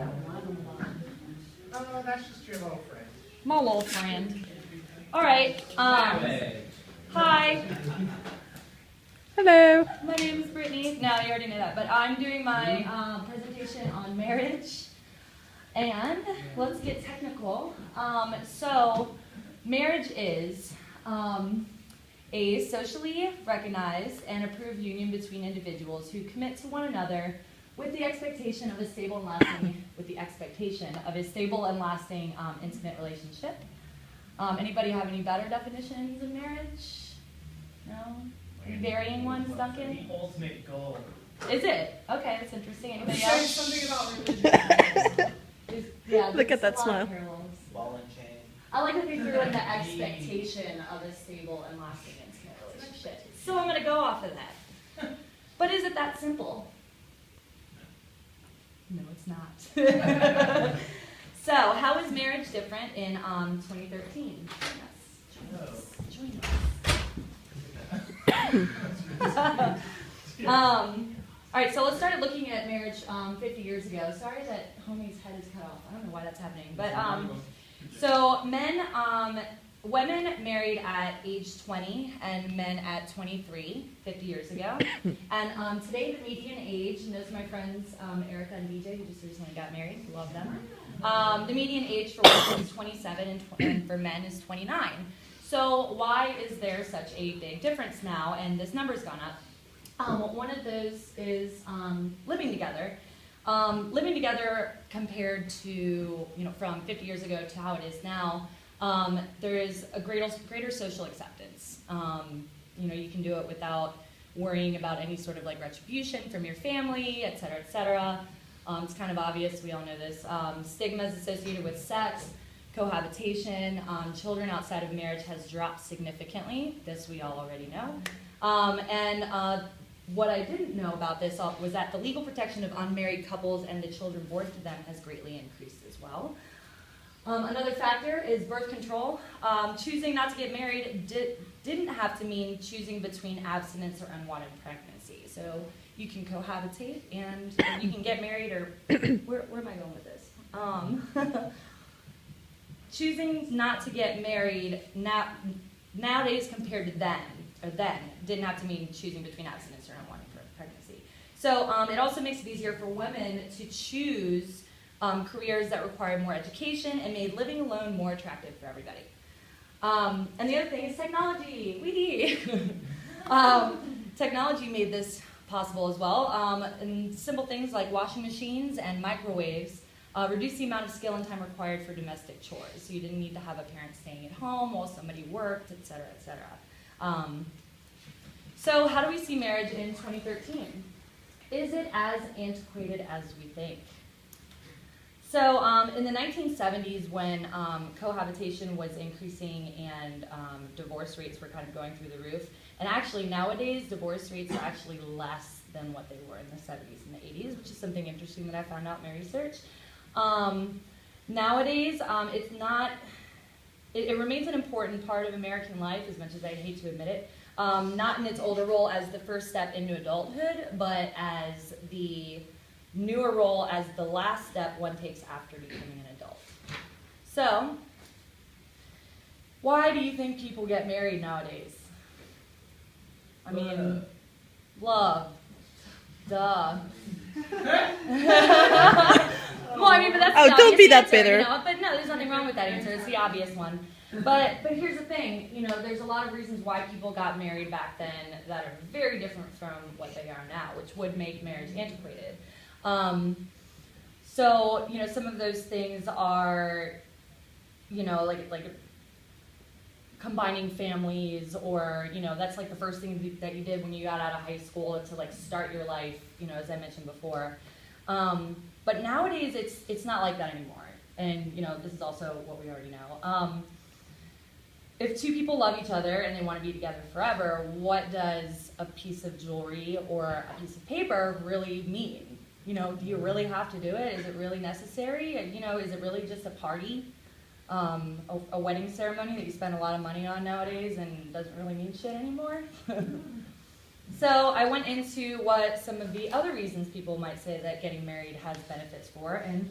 Oh, that's just your little friend. My little friend. All right. Hi. Hello. My name is Brittany. No, you already know that, but I'm doing my presentation on marriage. And let's get technical. So marriage is a socially recognized and approved union between individuals who commit to one another with the expectation of a stable and lasting, intimate relationship. Anybody have any better definitions of marriage? No? Any varying ones, Duncan? The ultimate goal. Is it? Okay, that's interesting. Anybody Say else? something about religion. Yeah, Look at that there's a lot of smile. parallels. Ball and chain. I like that they threw in the expectation of a stable and lasting intimate relationship. So I'm going to go off of that. But is it that simple? No, it's not. So, how is marriage different in 2013? Join us. All right, so let's start looking at marriage 50 years ago. Sorry that homie's head is cut off. I don't know why that's happening. But so women married at age 20 and men at 23 50 years ago. And today the median age, and those are my friends Erica and BJ who just recently got married. Love them. The median age for women is 27 and for men is 29. So why is there such a big difference now? And this number's gone up. One of those is living together. Living together compared to, from 50 years ago to how it is now, there is a greater social acceptance. You can do it without worrying about any sort of like retribution from your family, et cetera, et cetera. It's kind of obvious, we all know this. Stigmas associated with sex, cohabitation, children outside of marriage has dropped significantly. This we all already know. What I didn't know about this was that the legal protection of unmarried couples and the children born to them has greatly increased as well. Another factor is birth control. Choosing not to get married didn't have to mean choosing between abstinence or unwanted pregnancy. So you can cohabitate and you can get married, or where am I going with this? Choosing not to get married nowadays compared to then didn't have to mean choosing between abstinence or unwanted pregnancy. So it also makes it easier for women to choose careers that require more education and made living alone more attractive for everybody. And the other thing is technology. Technology made this possible as well. And simple things like washing machines and microwaves reduced the amount of skill and time required for domestic chores. So you didn't need to have a parent staying at home while somebody worked, et cetera, et cetera. So how do we see marriage in 2013? Is it as antiquated as we think? So in the 1970s, when cohabitation was increasing and divorce rates were kind of going through the roof, and actually nowadays divorce rates are actually less than what they were in the 70s and the 80s, which is something interesting that I found out in my research. Nowadays, it remains an important part of American life, as much as I hate to admit it, not in its older role as the first step into adulthood, but as the newer role as the last step one takes after becoming an adult. So, why do you think people get married nowadays? I mean, love. Duh. Well, I mean, but that's the don't obvious be that answer, bitter. But no, there's nothing wrong with that answer. It's the obvious one. But here's the thing, there's a lot of reasons why people got married back then that are very different from what they are now, which would make marriage antiquated. So, some of those things are, like combining families, or, that's like the first thing that you did when you got out of high school to like start your life, as I mentioned before. But nowadays it's not like that anymore. And, this is also what we already know. If two people love each other and they want to be together forever, what does a piece of jewelry or a piece of paper really mean? Do you really have to do it? Is it really necessary? Is it really just a party? A wedding ceremony that you spend a lot of money on nowadays and doesn't really mean shit anymore? So I went into what some of the other reasons people might say that getting married has benefits for, and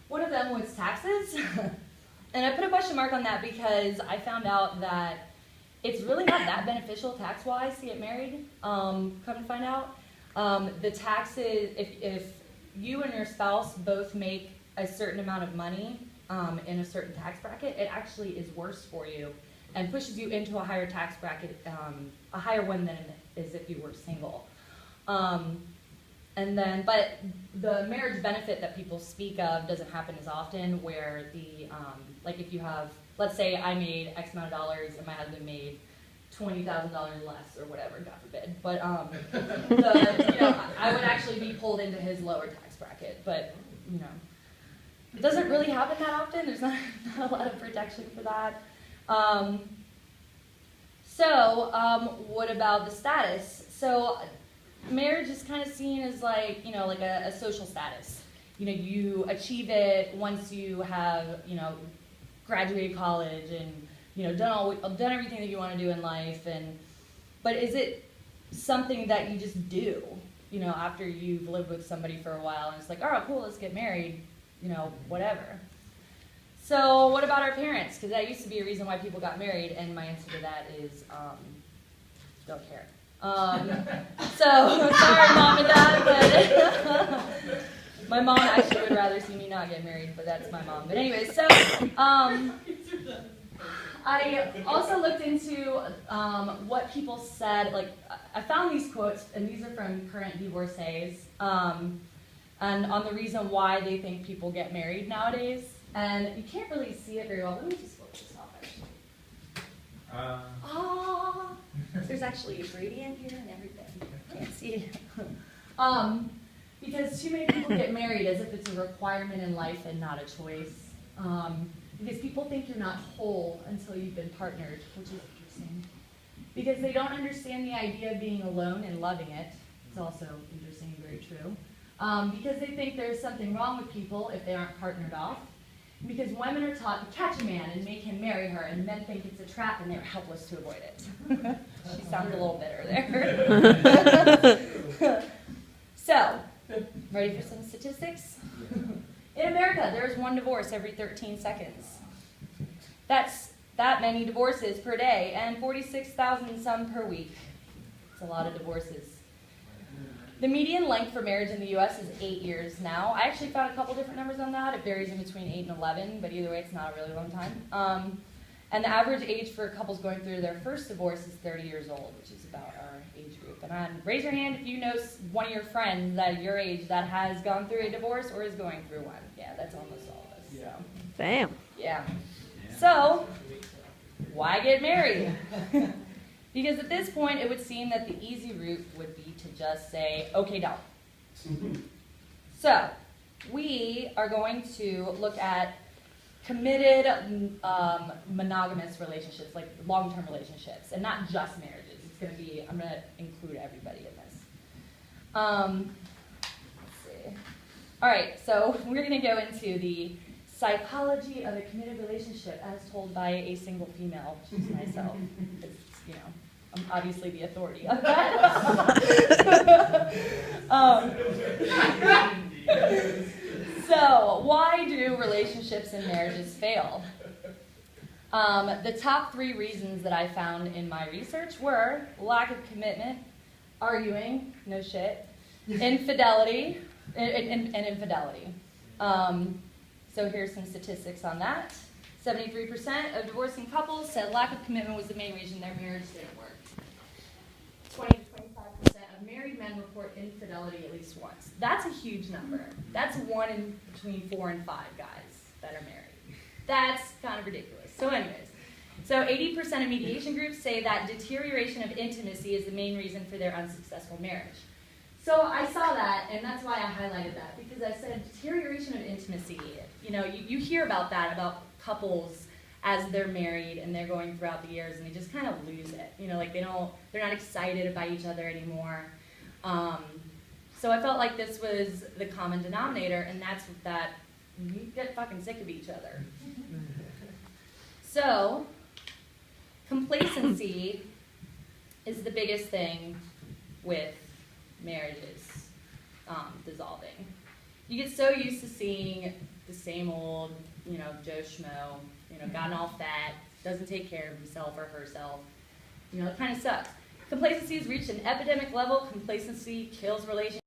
One of them was taxes. And I put a question mark on that because I found out that it's really not that beneficial tax-wise to get married, come to find out. The taxes, if you and your spouse both make a certain amount of money in a certain tax bracket, it actually is worse for you and pushes you into a higher tax bracket, a higher one than is if you were single. And then, but the marriage benefit that people speak of doesn't happen as often, where the, like if you have, let's say I made X amount of dollars and my husband made $20,000 less or whatever, God forbid. But I would actually be pulled into his lower tax bracket. But it doesn't really happen that often. There's not a lot of protection for that. What about the status? So marriage is kind of seen as like a social status. You achieve it once you have graduated college and done everything that you want to do in life. But is it something that you just do after you've lived with somebody for a while and it's like, oh cool, let's get married, whatever. So what about our parents? Because that used to be a reason why people got married, and my answer to that is don't care. So sorry mom and dad, but my mom actually would rather see me not get married, but that's my mom. But anyways, so I also looked into what people said. Like, I found these quotes, and these are from current divorcees, and on the reason why they think people get married nowadays. And you can't really see it very well. Let me just flip this off, actually. There's actually a gradient here and everything. Can't see it. Because too many people get married as if it's a requirement in life and not a choice. Because people think you're not whole until you've been partnered, which is interesting. Because they don't understand the idea of being alone and loving it. It's also interesting and very true. Because they think there's something wrong with people if they aren't partnered off. Because women are taught to catch a man and make him marry her, and men think it's a trap and they're helpless to avoid it. She sounds a little bitter there. So, ready for some statistics? In America, there's one divorce every 13 seconds. That's that many divorces per day, and 46,000 some per week. It's a lot of divorces. The median length for marriage in the U.S. is 8 years now. I actually found a couple different numbers on that. It varies in between 8 and 11, but either way, it's not a really long time. And the average age for couples going through their first divorce is 30 years old, which is about our age group. And raise your hand if you know one of your friends that your age that has gone through a divorce or is going through one. Yeah, that's almost all of us. So. Damn. Yeah. So, why get married? Because at this point, it would seem that the easy route would be to just say, okay, don't. So, we are going to look at committed monogamous relationships, like long-term relationships, and not just marriages. It's going to be, I'm going to include everybody in this. Let's see. All right, so we're going to go into the psychology of a committed relationship as told by a single female, which is myself. It's, I'm obviously the authority on that. So, why do relationships and marriages fail? The top 3 reasons that I found in my research were lack of commitment, arguing, no shit, infidelity, and infidelity. So here's some statistics on that. 73% of divorcing couples said lack of commitment was the main reason their marriage didn't work. 20 to 25% of married men report infidelity at least once. That's a huge number. That's 1 in between 4 and 5 guys that are married. That's kind of ridiculous. So anyways, so 80% of mediation groups say that deterioration of intimacy is the main reason for their unsuccessful marriage. So I saw that, and that's why I highlighted that, because I said deterioration of intimacy. You hear about that, about couples as they're married and they're going throughout the years and they just kind of lose it. Like they're not excited by each other anymore. So I felt like this was the common denominator, and that's that you get fucking sick of each other. So complacency is the biggest thing with marriages dissolving. You get so used to seeing the same old, Joe Schmo, gotten all fat, doesn't take care of himself or herself. It kind of sucks. Complacency has reached an epidemic level. Complacency kills relationships.